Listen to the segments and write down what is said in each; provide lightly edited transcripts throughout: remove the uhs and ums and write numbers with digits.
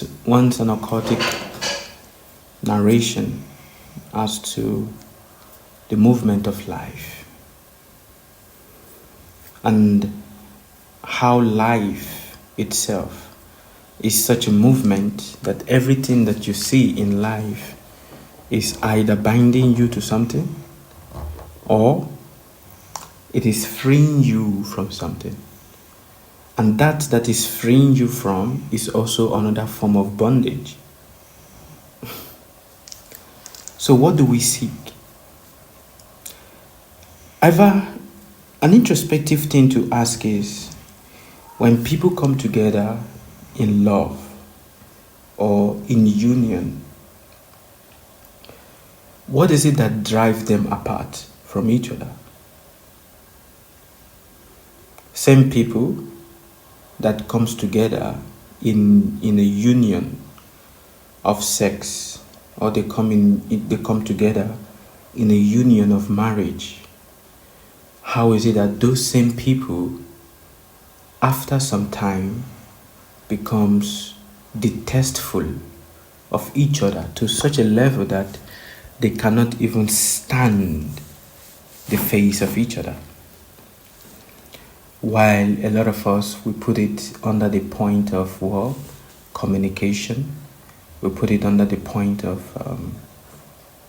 read once an occultic narration as to the movement of life and how life itself is such a movement that everything that you see in life is either binding you to something or it is freeing you from something. And that is freeing you from is also another form of bondage. So what do we seek? An introspective thing to ask is, when people come together in love or in union, what is it that drives them apart from each other? Same people that comes together in a union of sex, or they come together in a union of marriage. How is it that those same people, after some time, becomes detestful of each other to such a level that they cannot even stand the face of each other? While a lot of us, we put it under the point of communication, we put it under the point of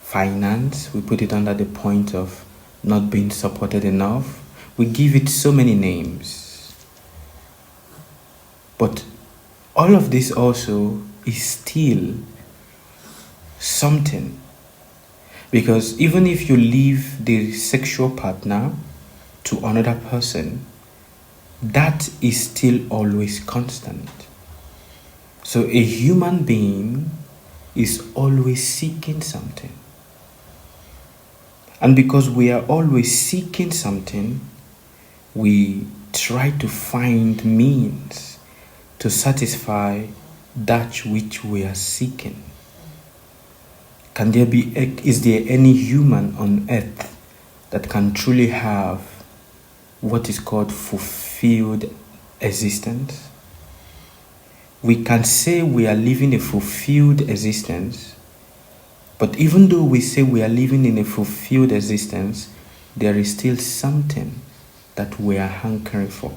finance, we put it under the point of not being supported enough. We give it so many names. But all of this also is still something. Because even if you leave the sexual partner to another person, that is still always constant. So a human being is always seeking something. And because we are always seeking something, we try to find means to satisfy that which we are seeking. Is there any human on earth that can truly have what is called fulfilled existence? We can say we are living a fulfilled existence, but even though we say we are living in a fulfilled existence, there is still something that we are hankering for.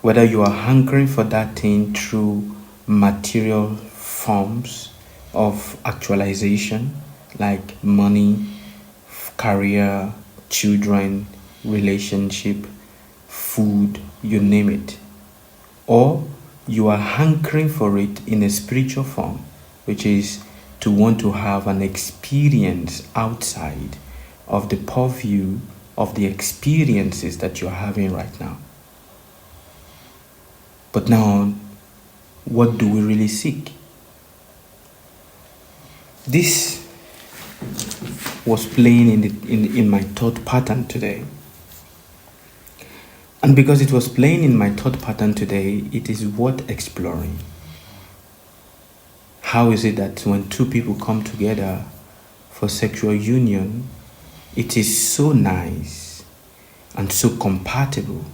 Whether you are hankering for that thing through material forms of actualization, like money, career, children, relationship, food, you name it. Or you are hankering for it in a spiritual form, which is to want to have an experience outside of the purview of the experiences that you're having right now. But now, what do we really seek? This was playing in my thought pattern today. And because it was playing in my thought pattern today, it is worth exploring. How is it that when two people come together for sexual union, it is so nice and so compatible,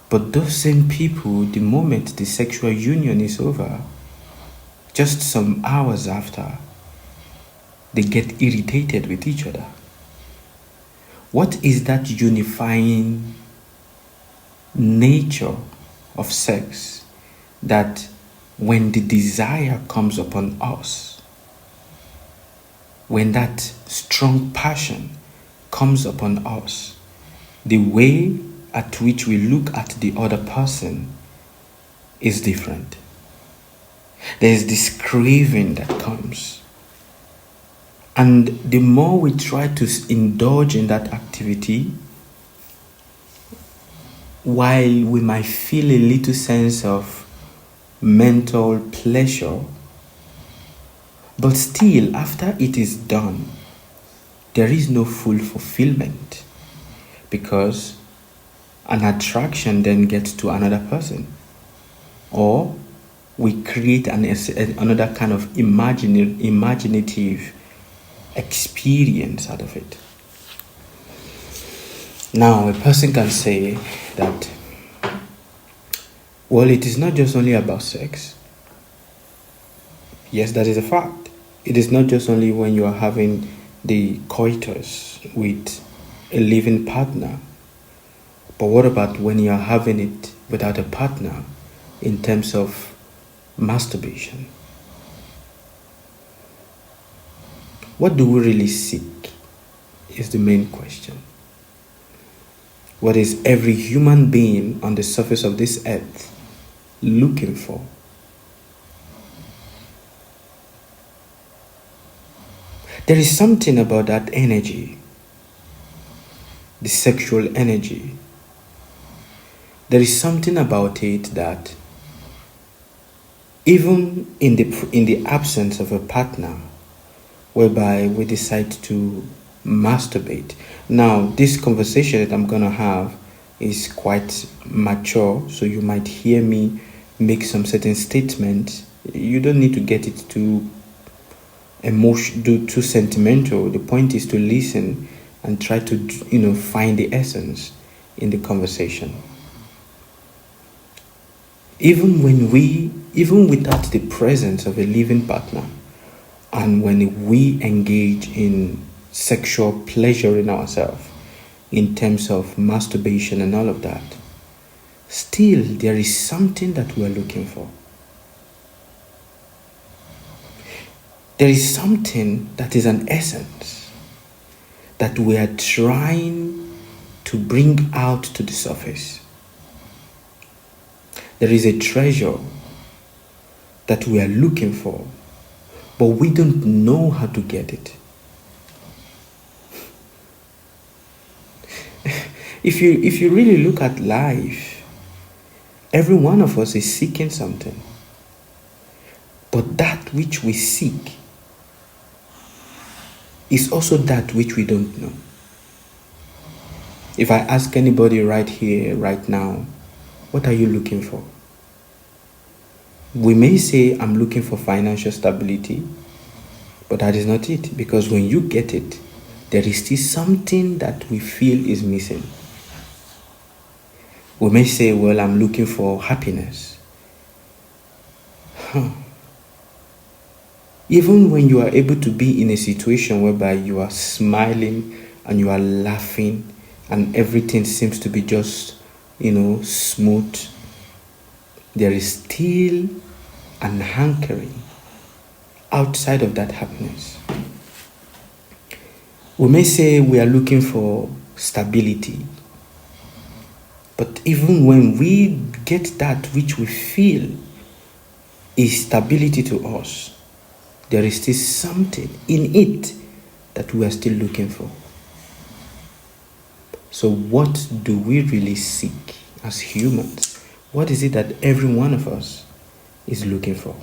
but those same people, the moment the sexual union is over, just some hours after, they get irritated with each other? What is that unifying nature of sex that when the desire comes upon us, when that strong passion comes upon us, the way at which we look at the other person is different? There's this craving that comes. And the more we try to indulge in that activity, while we might feel a little sense of mental pleasure, but still, after it is done, there is no full fulfillment, because an attraction then gets to another person, or we create another kind of imaginative experience out of it. Now, a person can say that, well, it is not just only about sex. Yes, that is a fact. It is not just only when you are having the coitus with a living partner, but what about when you are having it without a partner in terms of masturbation? What do we really seek is the main question. What is every human being on the surface of this earth looking for? There is something about that energy, the sexual energy. There is something about it that even in the absence of a partner, whereby we decide to masturbate. Now, this conversation that I'm going to have is quite mature, so you might hear me make some certain statements. You don't need to get it too too sentimental. The point is to listen and try to find the essence in the conversation. Even without the presence of a living partner, and when we engage in sexual pleasure in ourselves, in terms of masturbation and all of that, still there is something that we're looking for. There is something that is an essence that we are trying to bring out to the surface. There is a treasure that we are looking for, but we don't know how to get it. If you really look at life, every one of us is seeking something. But that which we seek is also that which we don't know. If I ask anybody right here, right now, what are you looking for? We may say, I'm looking for financial stability, but that is not it. Because when you get it, there is still something that we feel is missing. We may say, well, I'm looking for happiness. Even when you are able to be in a situation whereby you are smiling and you are laughing and everything seems to be just, smooth, there is still an hankering outside of that happiness. We may say we are looking for stability, but even when we get that which we feel is stability to us, there is still something in it that we are still looking for. So what do we really seek as humans? What is it that every one of us is looking for?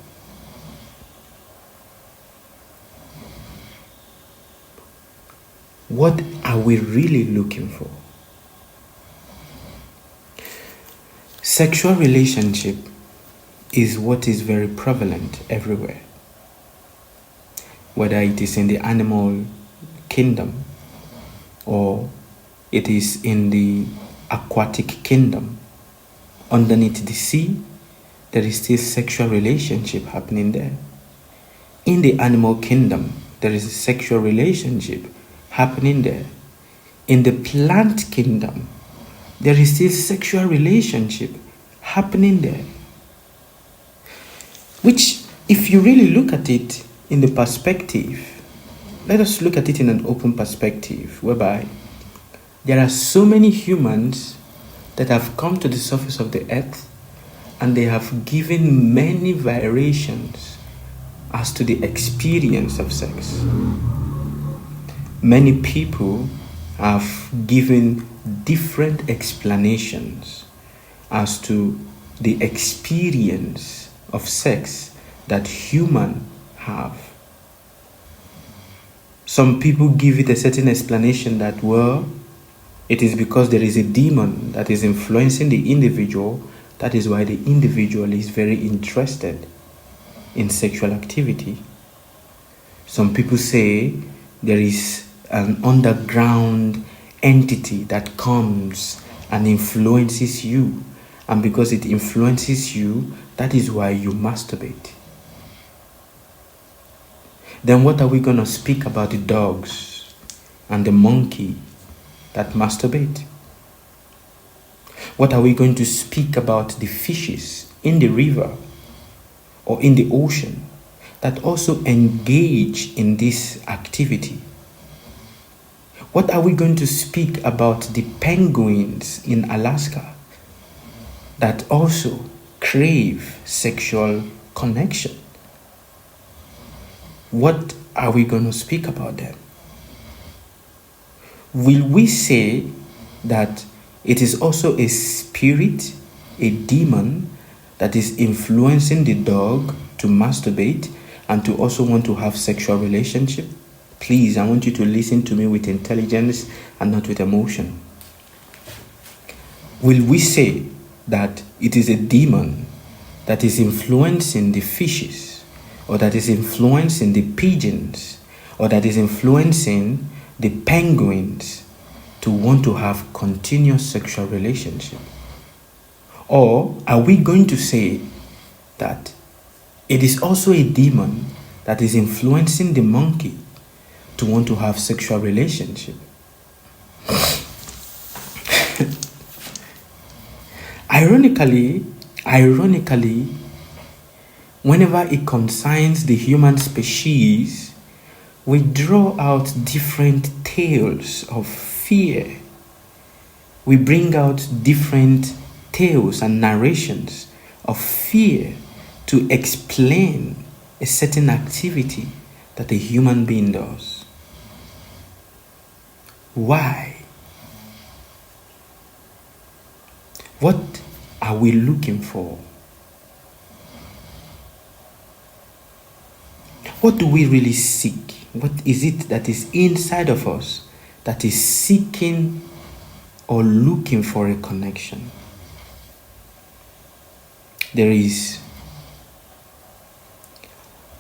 What are we really looking for? Sexual relationship is what is very prevalent everywhere. Whether it is in the animal kingdom or it is in the aquatic kingdom, underneath the sea, there is still sexual relationship happening there. In the animal kingdom, there is a sexual relationship happening there. In the plant kingdom, there is still sexual relationship happening there. Which, if you really look at it in the perspective, let us look at it in an open perspective, whereby there are so many humans that have come to the surface of the earth and they have given many variations as to the experience of sex. Many people have given different explanations as to the experience of sex that humans have. Some people give it a certain explanation that, well, it is because there is a demon that is influencing the individual. That is why the individual is very interested in sexual activity. Some people say there is an underground entity that comes and influences you. And because it influences you, that is why you masturbate. then what are we going to speak about the dogs and the monkey that masturbate? What are we going to speak about the fishes in the river or in the ocean that also engage in this activity? What are we going to speak about the penguins in Alaska that also crave sexual connection? What are we going to speak about them? Will we say that it is also a spirit, a demon, that is influencing the dog to masturbate and to also want to have sexual relationship? Please, I want you to listen to me with intelligence and not with emotion. Will we say that it is a demon that is influencing the fishes, or that is influencing the pigeons, or that is influencing the penguins to want to have continuous sexual relationship? Or are we going to say that it is also a demon that is influencing the monkey to want to have sexual relationship? Ironically, whenever it concerns the human species, we draw out different tales of fear. We bring out different tales and narrations of fear to explain a certain activity that a human being does. Why? What are we looking for? What do we really seek? What is it that is inside of us that is seeking or looking for a connection? There is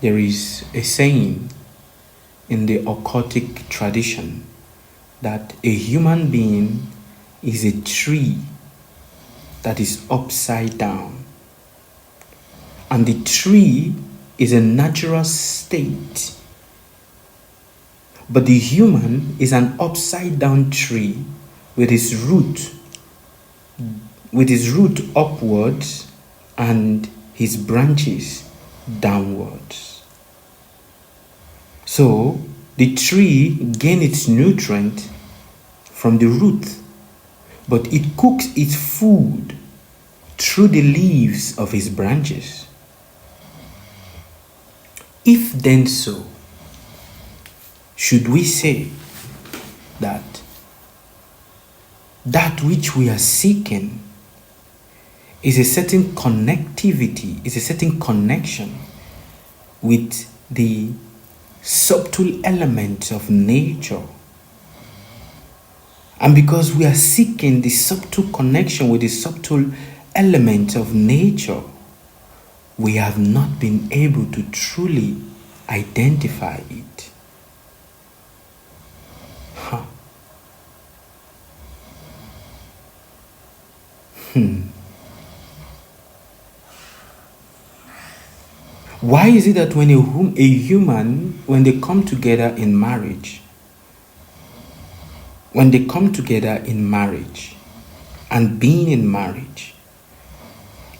a saying in the occultic tradition that a human being is a tree that is upside down. And the tree is a natural state. But the human is an upside down tree with its root upwards and his branches downwards. So the tree gains its nutrient from the root, but it cooks its food through the leaves of its branches. If then so, should we say that which we are seeking is a certain connectivity, is a certain connection with the subtle elements of nature? And because we are seeking the subtle connection with the subtle elements of nature, we have not been able to truly identify it. Why is it that when a human, when they come together in marriage, and being in marriage,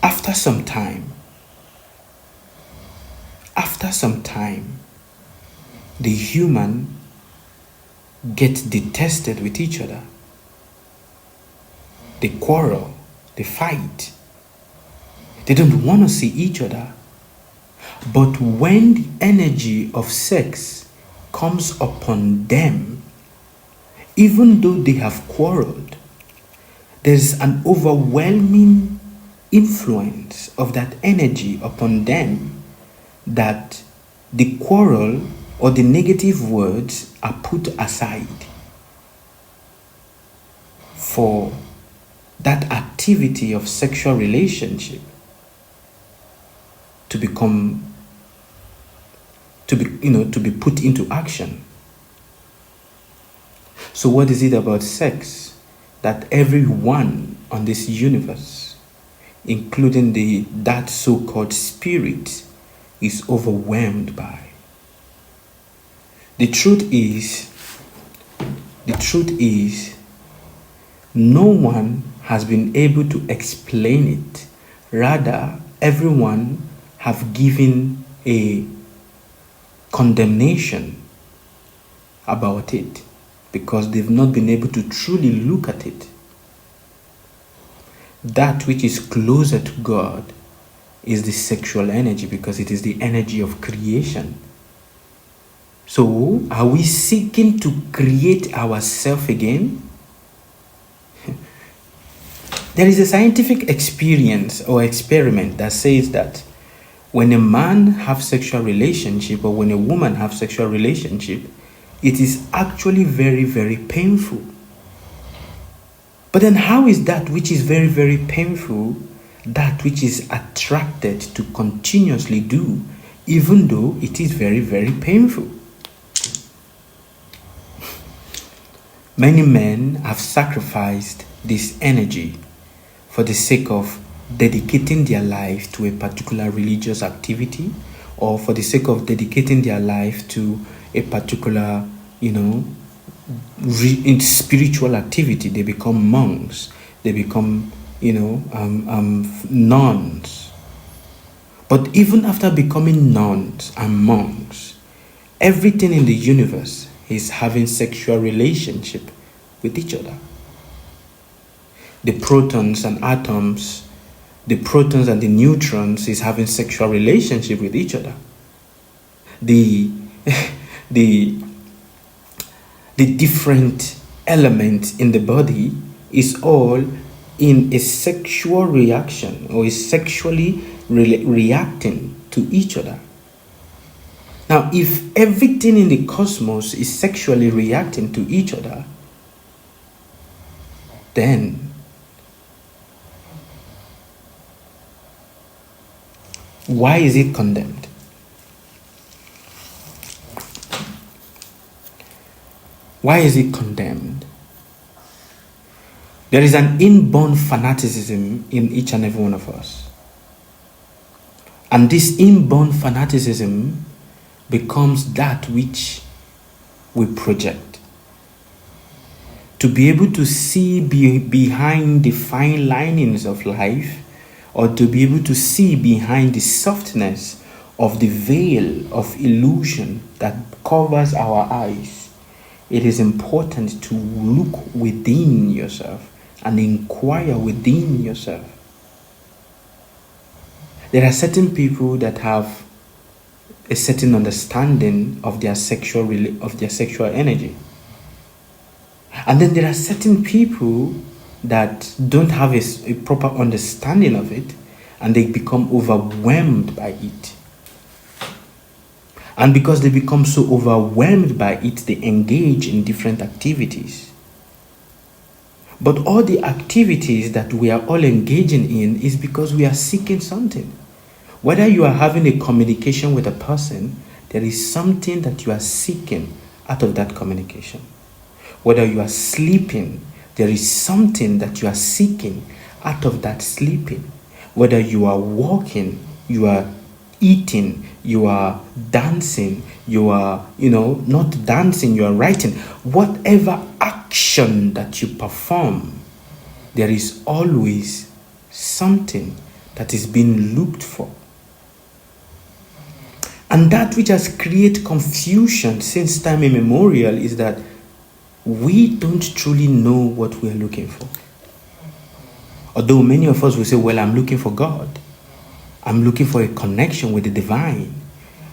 after some time, the human gets detested with each other? They quarrel, they fight. They don't want to see each other. But when the energy of sex comes upon them, even though they have quarreled, there's an overwhelming influence of that energy upon them that the quarrel or the negative words are put aside for that activity of sexual relationship to be put into action. So what is it about sex that everyone on this universe, including that so-called spirit, is overwhelmed by? The truth is, no one has been able to explain it. Rather, everyone have given a condemnation about it because they've not been able to truly look at it. That which is closer to God is the sexual energy because it is the energy of creation. So, are we seeking to create ourselves again? There is a scientific experience or experiment that says that when a man have sexual relationship or when a woman have sexual relationship, it is actually very, very painful. But then how is that which is very, very painful, that which is attracted to continuously do, even though it is very, very painful? Many men have sacrificed this energy for the sake of dedicating their life to a particular religious activity, or for the sake of dedicating their life to a particular, in spiritual activity. They become monks, they become, nuns. But even after becoming nuns and monks, everything in the universe is having sexual relationship with each other. The protons and atoms, the protons and the neutrons is having sexual relationship with each other. The different elements in the body is all in a sexual reaction or is sexually reacting to each other. Now, if everything in the cosmos is sexually reacting to each other, then why is it condemned? Why is it condemned? There is an inborn fanaticism in each and every one of us. And this inborn fanaticism becomes that which we project. To be able to see behind the fine linings of life, or to be able to see behind the softness of the veil of illusion that covers our eyes, it is important to look within yourself and inquire within yourself. There are certain people that have a certain understanding of their sexual energy. And then there are certain people that don't have a proper understanding of it, and they become overwhelmed by it. And because they become so overwhelmed by it, they engage in different activities. But all the activities that we are all engaging in is because we are seeking something. Whether you are having a communication with a person, there is something that you are seeking out of that communication. Whether you are sleeping, there is something that you are seeking out of that sleeping. Whether you are walking, you are eating, you are dancing, you are, not dancing, you are writing. Whatever action that you perform, there is always something that is being looked for. And that which has created confusion since time immemorial is that we don't truly know what we are looking for. Although many of us will say, well, I'm looking for God. I'm looking for a connection with the divine.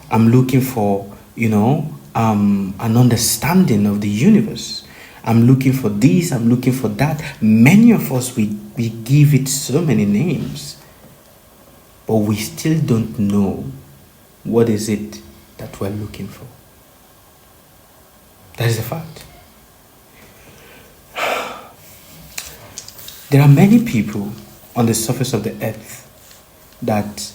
I'm looking for, an understanding of the universe. I'm looking for this, I'm looking for that. Many of us, we give it so many names. But we still don't know what is it that we're looking for. That is a fact. There are many people on the surface of the earth that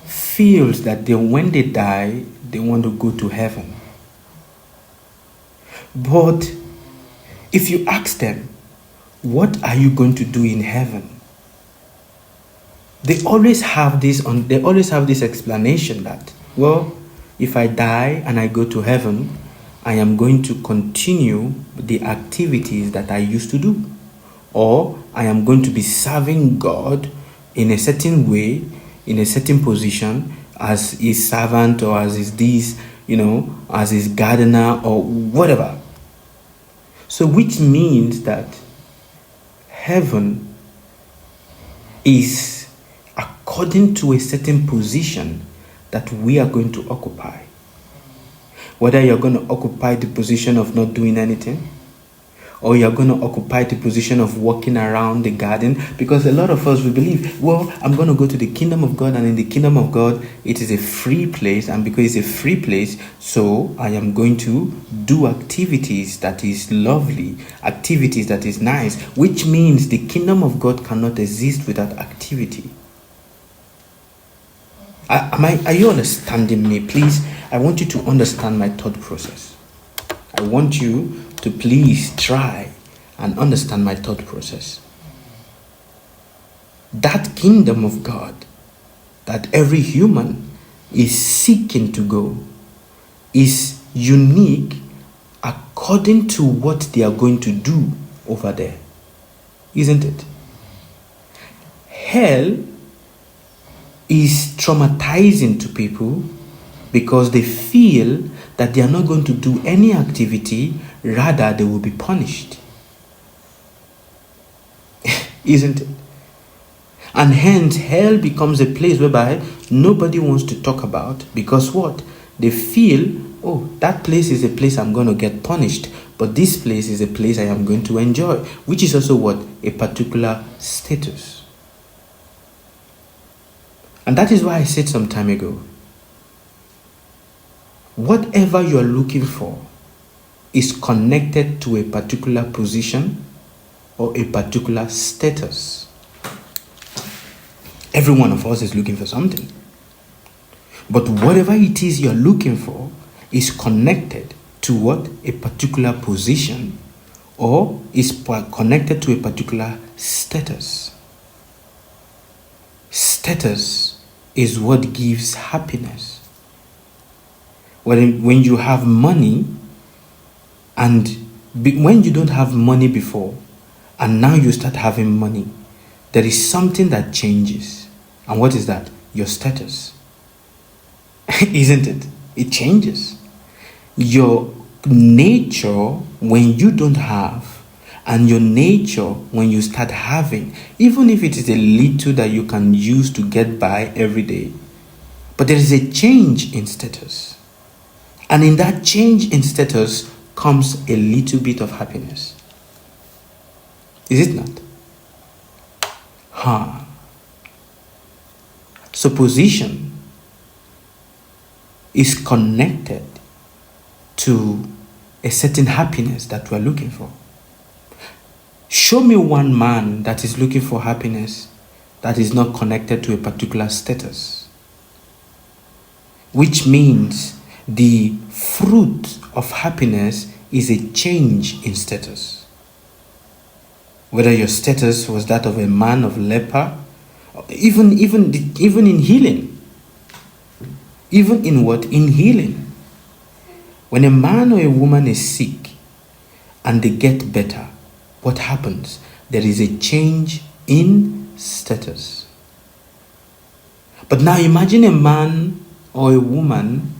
feels that when they die, they want to go to heaven. But if you ask them, what are you going to do in heaven? They always have this explanation that, well, if I die and I go to heaven, I am going to continue the activities that I used to do, or I am going to be serving God in a certain way, in a certain position, as his servant or as his this, as his gardener or whatever. So which means that heaven is according to a certain position that we are going to occupy. Whether you're going to occupy the position of not doing anything, or you're going to occupy the position of walking around the garden, because a lot of us will believe, well, I'm going to go to the kingdom of God, and in the kingdom of God, it is a free place, and because it's a free place, so I am going to do activities that is lovely, activities that is nice, which means the kingdom of God cannot exist without activity. Are you understanding me? Please, I want you to understand my thought process. I want you to please try and understand my thought process. That kingdom of God that every human is seeking to go is unique according to what they are going to do over there. Isn't it? Hell is traumatizing to people because they feel that they are not going to do any activity, rather they will be punished. Isn't it? And hence hell becomes a place whereby nobody wants to talk about, because what? They feel, oh, that place is a place I'm going to get punished, but this place is a place I am going to enjoy, which is also what? A particular status. And that is why I said some time ago, whatever you are looking for is connected to a particular position or a particular status. Every one of us is looking for something. But whatever it is you're looking for is connected to what? A particular position, or is connected to a particular status. Status is what gives happiness. When you have money, and when you don't have money before, and now you start having money, there is something that changes. And what is that? Your status. Isn't it? It changes. Your nature when you don't have, and your nature when you start having, even if it is a little that you can use to get by every day, but there is a change in status. And in that change in status comes a little bit of happiness. Is it not? So position is connected to a certain happiness that we are looking for. Show me one man that is looking for happiness that is not connected to a particular status. Which means the fruit of happiness is a change in status. Whether your status was that of a man of leper, even in healing. Even in what? In healing. When a man or a woman is sick and they get better, what happens? There is a change in status. But now imagine a man or a woman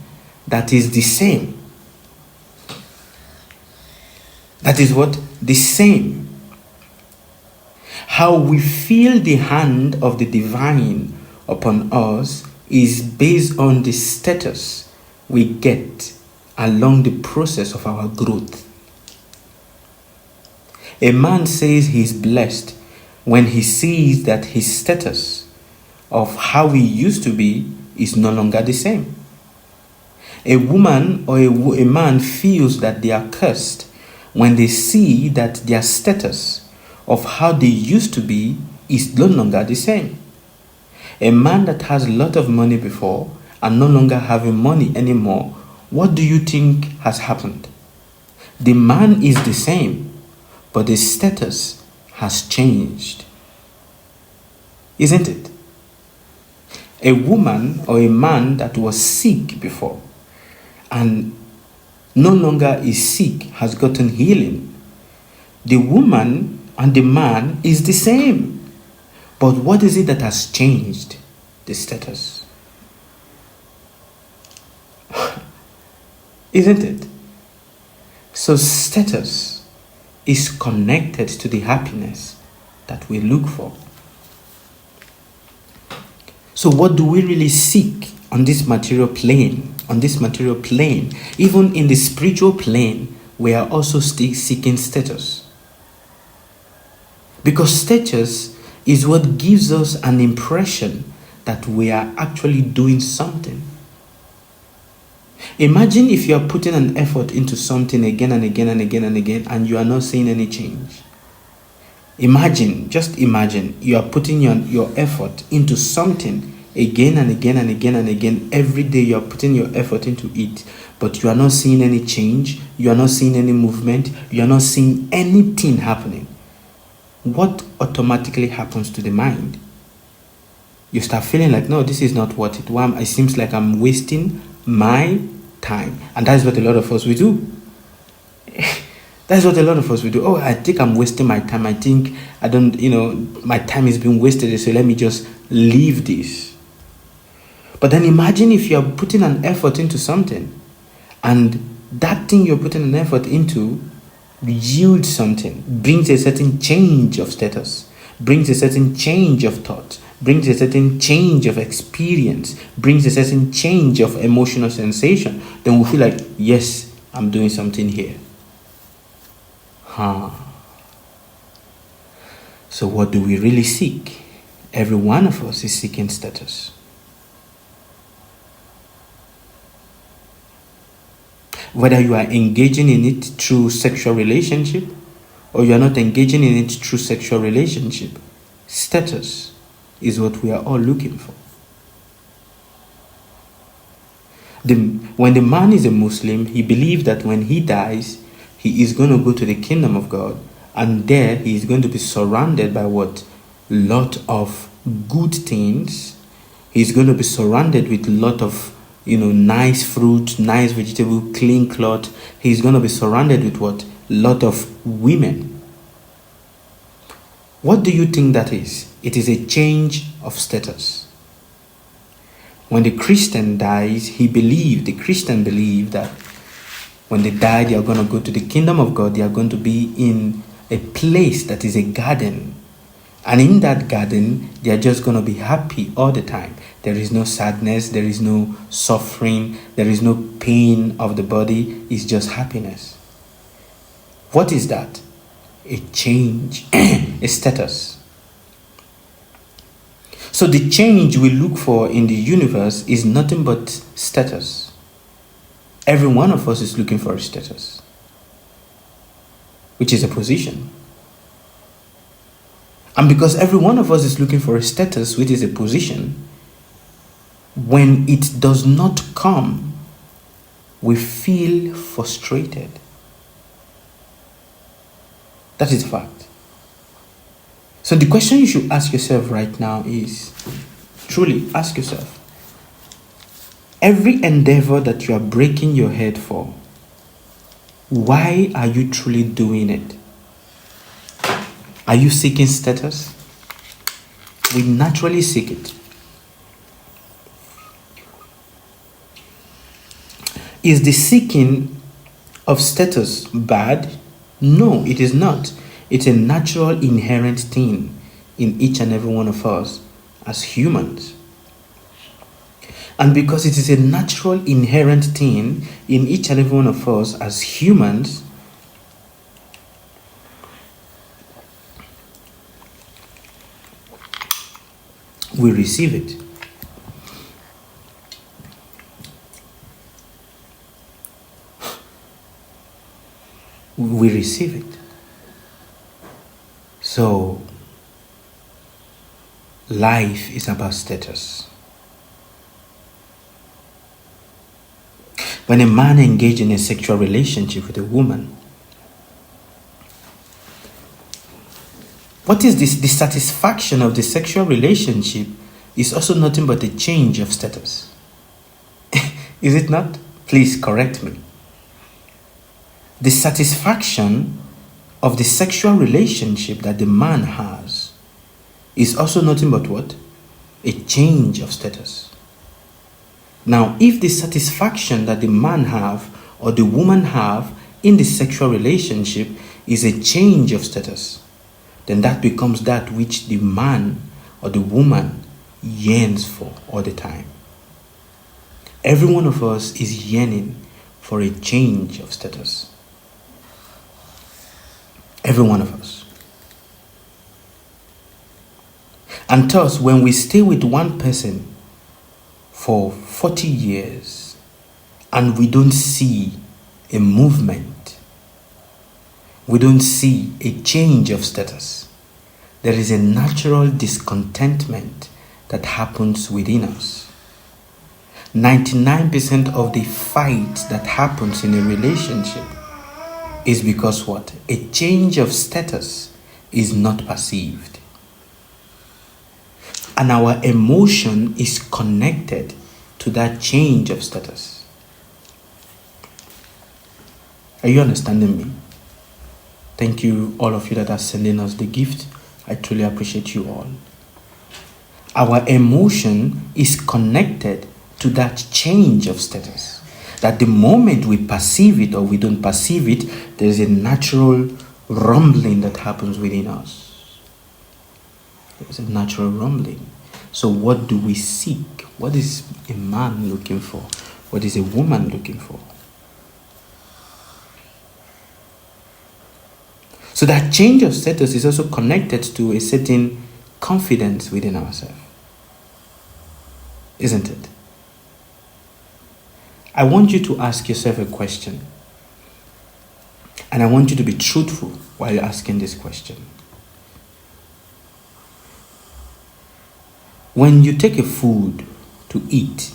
that is the same. That is what? The same. How we feel the hand of the divine upon us is based on the status we get along the process of our growth. A man says he's blessed when he sees that his status of how he used to be is no longer the same. A woman or a man feels that they are cursed when they see that their status of how they used to be is no longer the same. A man that has a lot of money before and no longer having money anymore, what do you think has happened? The man is the same, but the status has changed. Isn't it? A woman or a man that was sick before and no longer is sick, has gotten healing. The woman and the man is the same. But what is it that has changed? The status. Isn't it? So status is connected to the happiness that we look for. So what do we really seek on this material plane? On this material plane, even in the spiritual plane, we are also still seeking status. Because status is what gives us an impression that we are actually doing something. Imagine if you are putting an effort into something again and again and again and again, and you are not seeing any change. Just imagine, you are putting your effort into something again and again and again and again. Every day you are putting your effort into it, but you are not seeing any change, you are not seeing any movement, you are not seeing anything happening. What automatically happens to the mind? You start feeling like, no, this is not worth it. It seems like I'm wasting my time. And that's what a lot of us will do. That's what a lot of us will do. Oh, I think I'm wasting my time. I think my time is being wasted, so let me just leave this. But then imagine if you're putting an effort into something, and that thing you're putting an effort into yields something, brings a certain change of status, brings a certain change of thought, brings a certain change of experience, brings a certain change of emotional sensation, then we feel like, yes, I'm doing something here. So what do we really seek? Every one of us is seeking status. Whether you are engaging in it through sexual relationship or you are not engaging in it through sexual relationship, status is what we are all looking for. When the man is a Muslim, he believes that when he dies, he is going to go to the kingdom of God, and there he is going to be surrounded by what? Lot of good things. He's going to be surrounded with lot of nice fruit, nice vegetable, clean cloth. He's going to be surrounded with what? Lot of women. What do you think that is? It is a change of status. When the Christian dies, the Christian believe that when they die, they are going to go to the kingdom of God. They are going to be in a place that is a garden. And in that garden, they are just going to be happy all the time. There is no sadness, there is no suffering, there is no pain of the body. It's just happiness. What is that? A change, a status. So the change we look for in the universe is nothing but status. Every one of us is looking for a status, which is a position. And because every one of us is looking for a status, which is a position, when it does not come, we feel frustrated. That is a fact. So the question you should ask yourself right now is, truly ask yourself, every endeavor that you are breaking your head for, why are you truly doing it? Are you seeking status? We naturally seek it. Is the seeking of status bad? No, it is not. It's a natural, inherent thing in each and every one of us as humans. And because it is a natural, inherent thing in each and every one of us as humans, we receive it. We receive it. So, life is about status. When a man engages in a sexual relationship with a woman, what is this? The satisfaction of the sexual relationship is also nothing but a change of status. Is it not? Please correct me. The satisfaction of the sexual relationship that the man has is also nothing but what? A change of status. Now, if the satisfaction that the man have or the woman have in the sexual relationship is a change of status, then that becomes that which the man or the woman yearns for all the time. Every one of us is yearning for a change of status. Every one of us. And thus, when we stay with one person for 40 years and we don't see a movement, we don't see a change of status, there is a natural discontentment that happens within us. 99% of the fight that happens in a relationship is because what? A change of status is not perceived. And our emotion is connected to that change of status. Are you understanding me? Thank you, all of you that are sending us the gift. I truly appreciate you all. Our emotion is connected to that change of status. That the moment we perceive it or we don't perceive it, there is a natural rumbling that happens within us. There's a natural rumbling. So what do we seek? What is a man looking for? What is a woman looking for? So that change of status is also connected to a certain confidence within ourselves. Isn't it? I want you to ask yourself a question. And I want you to be truthful while you're asking this question. When you take a food to eat,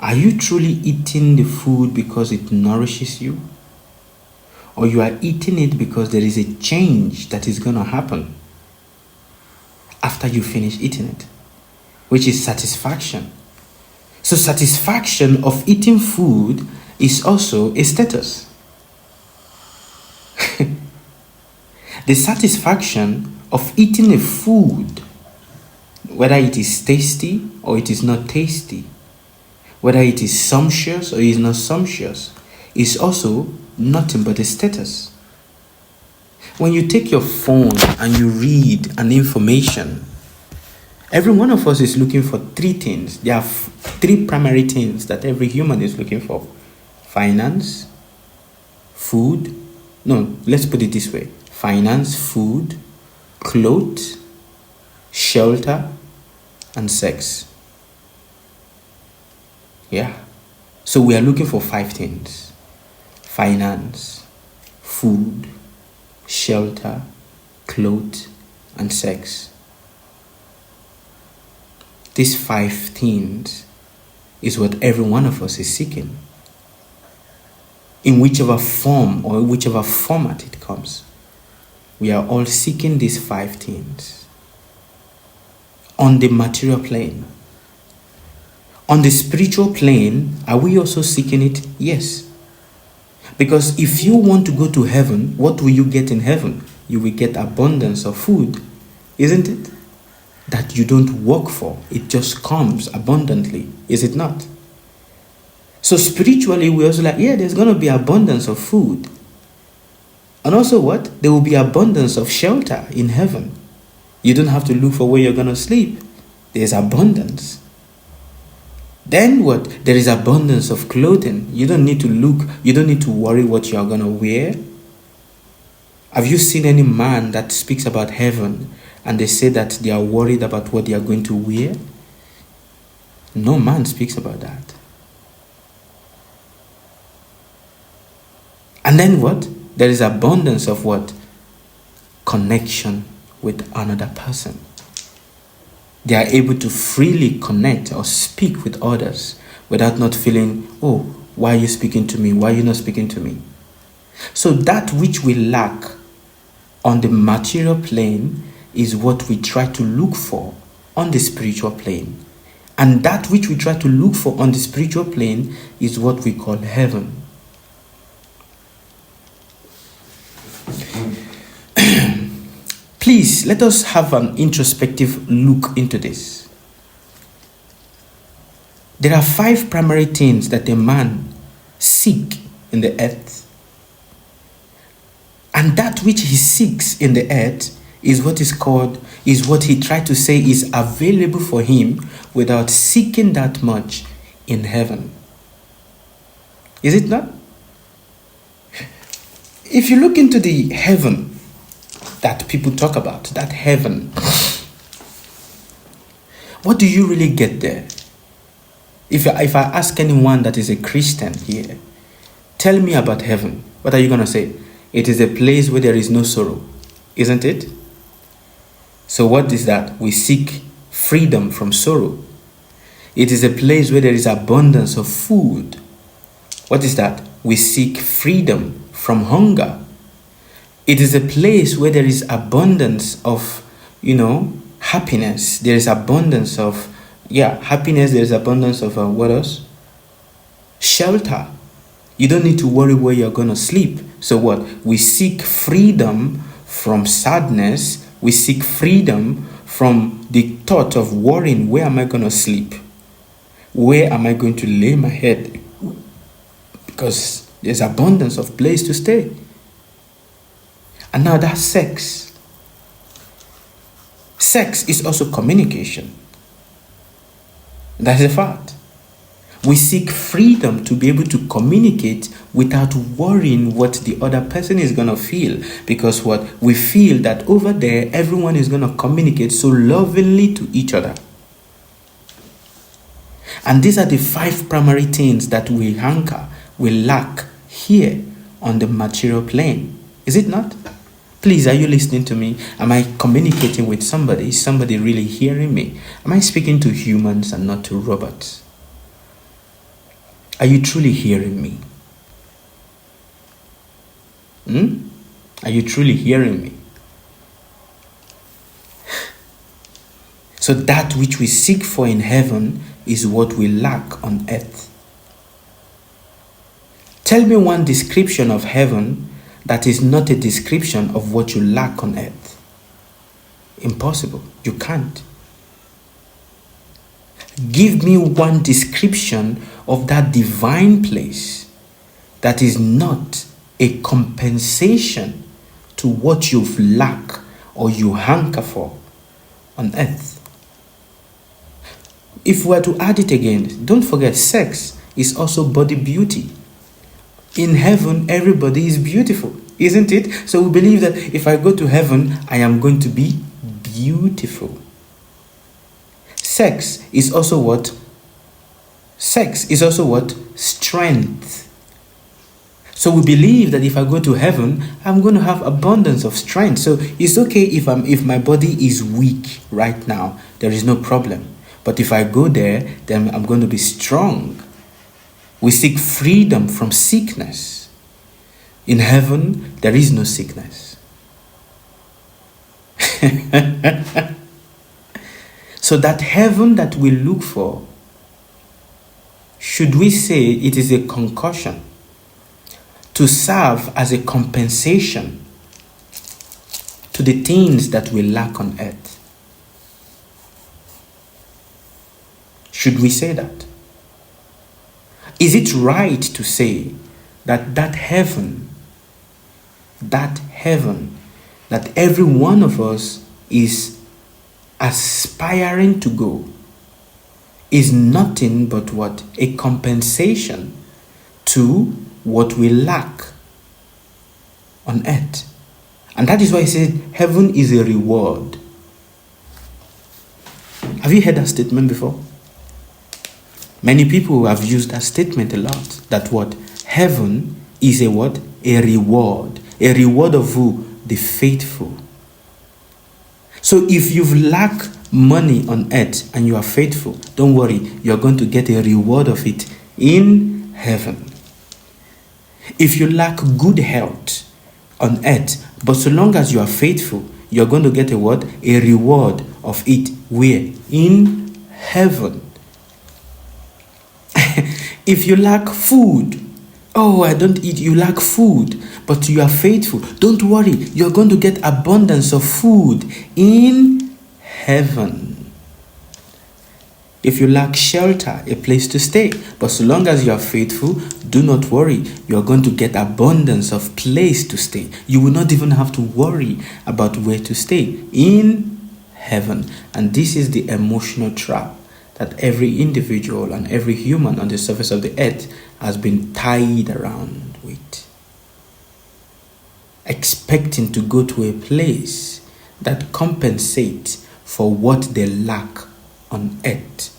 are you truly eating the food because it nourishes you? Or you are eating it because there is a change that is going to happen after you finish eating it, which is satisfaction. So satisfaction of eating food is also a status. The satisfaction of eating a food, whether it is tasty or it is not tasty, whether it is sumptuous or it is not sumptuous, is also nothing but a status. When you take your phone and you read an information, every one of us is looking for three things. There are three primary things that every human is looking for. Finance, food. No, let's put it this way. Finance, food, clothes, shelter, and sex. Yeah. So we are looking for 5 things. Finance, food, shelter, clothes, and sex. These 5 things is what every one of us is seeking. In whichever form or whichever format it comes, we are all seeking these 5 things. On the material plane. On the spiritual plane, are we also seeking it? Yes. Because if you want to go to heaven, what will you get in heaven? You will get abundance of food, isn't it? That you don't work for. It just comes abundantly, is it not? So spiritually, we're also like, yeah, there's going to be abundance of food. And also what? There will be abundance of shelter in heaven. You don't have to look for where you're going to sleep. There's abundance. Then what? There is abundance of clothing. You don't need to look. You don't need to worry what you are going to wear. Have you seen any man that speaks about heaven and they say that they are worried about what they are going to wear? No man speaks about that. And then what? There is abundance of what? Connection with another person. They are able to freely connect or speak with others without not feeling, oh, why are you speaking to me? Why are you not speaking to me? So that which we lack on the material plane is what we try to look for on the spiritual plane. And that which we try to look for on the spiritual plane is what we call heaven. Please, let us have an introspective look into this. There are 5 primary things that a man seeks in the earth. And that which he seeks in the earth is what he tried to say is available for him without seeking that much in heaven. Is it not? If you look into the heaven that people talk about, that heaven, what do you really get there? If I ask anyone that is a Christian here, tell me about heaven, what are you going to say? It is a place where there is no sorrow, isn't it? So what is that? We seek freedom from sorrow. It is a place where there is abundance of food. What is that? We seek freedom from hunger. It is a place where there is abundance of, happiness. There is abundance of, happiness. There is abundance of, what else? Shelter. You don't need to worry where you're going to sleep. So what? We seek freedom from sadness. We seek freedom from the thought of worrying, where am I going to sleep? Where am I going to lay my head? Because there's abundance of place to stay. And now that's sex. Sex is also communication. That's a fact. We seek freedom to be able to communicate without worrying what the other person is going to feel. Because what? We feel that over there, everyone is going to communicate so lovingly to each other. And these are the 5 primary things that we lack here on the material plane. Is it not? Please, are you listening to me? Am I communicating with somebody? Is somebody really hearing me? Am I speaking to humans and not to robots? Are you truly hearing me? Are you truly hearing me? So that which we seek for in heaven is what we lack on earth. Tell me one description of heaven that is not a description of what you lack on earth. Impossible. You can't. Give me one description of that divine place that is not a compensation to what you've lack or you hanker for on earth. If we were to add it again, don't forget sex is also body beauty. In heaven, everybody is beautiful, isn't it? So we believe that if I go to heaven, I am going to be beautiful. Sex is also what? Strength. So we believe that if I go to heaven, I'm going to have abundance of strength. So it's okay if my body is weak right now, there is no problem. But if I go there, then I'm going to be strong. We seek freedom from sickness. In heaven, there is no sickness. So that heaven that we look for, should we say it is a concussion to serve as a compensation to the things that we lack on earth? Should we say that? Is it right to say that heaven that every one of us is aspiring to go is nothing but what? A compensation to what we lack on earth. And that is why he said heaven is a reward. Have you heard that statement before? Many people have used that statement a lot. That what? Heaven is a what? A reward. A reward of who? The faithful. So if you've lack money on earth and you are faithful, don't worry, you're going to get a reward of it in heaven. If you lack good health on earth, but so long as you are faithful, you're going to get a what? A reward of it. Where? In heaven. If you lack food Oh, I don't eat. You lack food, but you are faithful. Don't worry. You're going to get abundance of food in heaven. If you lack shelter, a place to stay, but so long as you are faithful, do not worry. You are going to get abundance of place to stay. You will not even have to worry about where to stay in heaven. And this is the emotional trap that every individual and every human on the surface of the earth has been tied around with. Expecting to go to a place that compensates for what they lack on earth.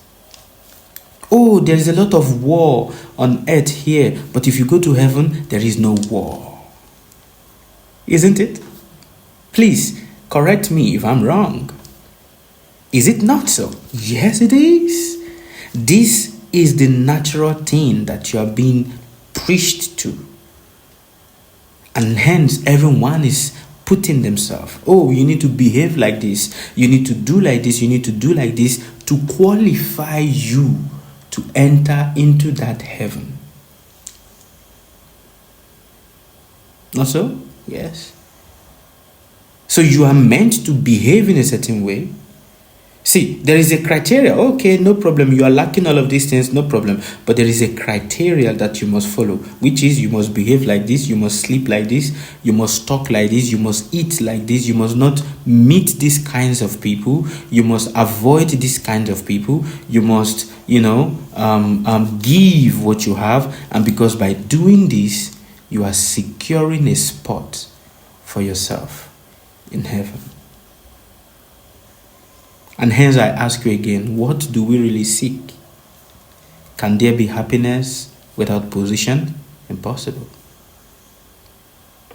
Oh, there is a lot of war on earth here, but if you go to heaven, there is no war. Isn't it? Please correct me if I'm wrong. Is it not so? Yes, it is. This is the natural thing that you are being preached to. And hence, everyone is putting themselves, oh, you need to behave like this. You need to do like this. You need to do like this to qualify you to enter into that heaven. Not so? Yes. So you are meant to behave in a certain way. See, there is a criteria. Okay, no problem. You are lacking all of these things, no problem. But there is a criteria that you must follow, which is you must behave like this, you must sleep like this, you must talk like this, you must eat like this, you must not meet these kinds of people, you must avoid these kinds of people, you must, give what you have. And because by doing this, you are securing a spot for yourself in heaven. And hence I ask you again, what do we really seek? Can there be happiness without position? Impossible.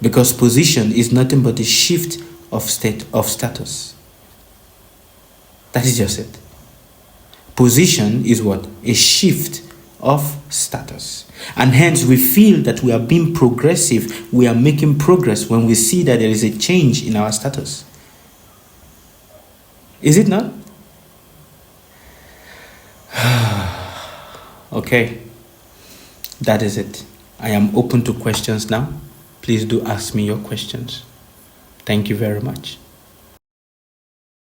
Because position is nothing but a shift of status. That is just it. Position is what? A shift of status. And hence we feel that we are being progressive, we are making progress when we see that there is a change in our status. Is it not? Okay, that is it. I am open to questions now. Please do ask me your questions. Thank you very much.